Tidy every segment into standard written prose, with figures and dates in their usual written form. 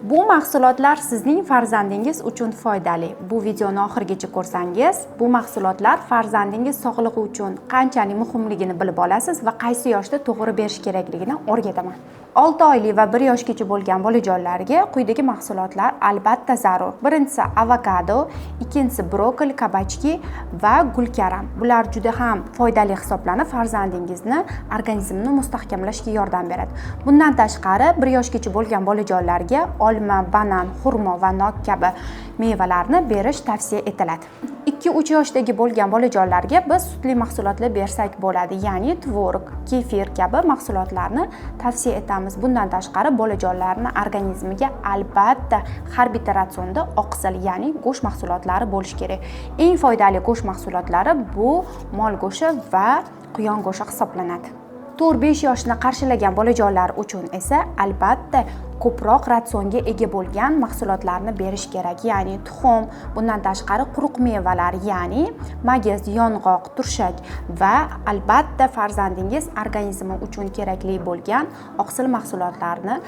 Bu mahsulotlar sizning farzandingiz uchun foydali. Bu videoni oxirigacha ko'rsangiz, bu mahsulotlar farzandingiz sog'lig'i uchun qanchalik muhimligini bilib olasiz va qaysi yoshda to'g'ri berish kerakligini o'rgataman. 6 oylik va 1 yoshgacha bo'lgan bolajonlarga quyidagi mahsulotlar albatta zarur. Birinchisi avokado, ikkinchisi brokoli, kabachki va gulkaram. Bular juda ham foydali hisoblanib, farzandingizni organizmini mustahkamlashga yordam beradi. Bundan tashqari 1 yoshgacha bo'lgan bolajonlarga olma, banan, xurmo va nok kabi mevalarni berish tavsiya etiladi. 2-3 yoshdagi bo'lgan bolajonlarga biz sutli mahsulotlar bersak bo'ladi, ya'ni tvorog, kefir kabi mahsulotlarni tavsiya etamiz. Bundan tashqari bolajonlarning organizmiga albatta har bitta ratsionda oqsil, ya'ni go'sht mahsulotlari bo'lishi kerak. Eng foydali go'sht mahsulotlari bu mol go'shti va quyon go'shti hisoblanadi. 4-5 yoshni qarshilagan bolajonlar uchun esa albatta ko'proq ratsionga ega bo'lgan mahsulotlarni berish kerak, ya'ni tuxum, bundan tashqari quruq mevalar, ya'ni mag'iz, yong'oq, turshak va albatta farzandingiz organizmi uchun kerakli bo'lgan oqsil mahsulotlarni,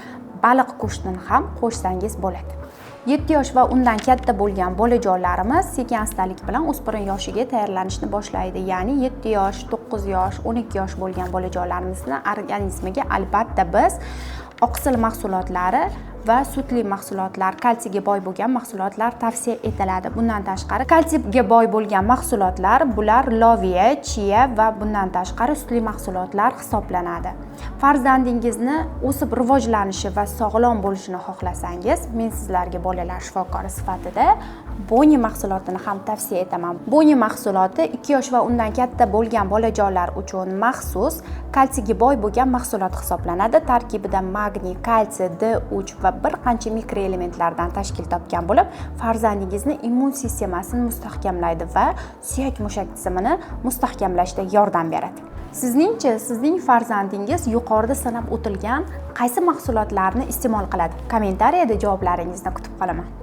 baliq go'shtini ham qo'shsangiz bo'ladi. 7 yosh va undan katta bo'lgan bolajonlarimiz sekin-astalik bilan o'spirin yoshiga tayyorlanishni boshlaydi. Ya'ni 7 yosh, 9 yosh, 12 yosh bo'lgan bolajonlarimizning organizmiga albatta biz oqsil mahsulotlari va sutli mahsulotlar, kalsiyga boy bo'lgan mahsulotlar tavsiya etiladi. Bundan tashqari kalsiyga boy bo'lgan mahsulotlar bular loviya, chia va bundan tashqari sutli mahsulotlar hisoblanadi. Farzandingizni o'sib rivojlanishi va sog'lom bo'lishini xohlasangiz, men sizlarga bolalar shifokori sifatida Boni mahsulotini ham tavsiya etaman. Boni mahsuloti 2 yosh va undan katta bo'lgan bolajonlar uchun maxsus kalsiyga boy bo'lgan mahsulot hisoblanadi. Tarkibida magniy, kalsiy, D3 va bir qancha mikroelementlardan tashkil topgan bo'lib, farzandingizni immun sistemasini mustahkamlaydi va suyak-mushak tizimini mustahkamlashda yordam beradi. Sizningcha, sizning farzandingiz yuqorida sanab o'tilgan qaysi mahsulotlarni iste'mol qiladi? Kommentariyada javoblaringizni kutib qolaman.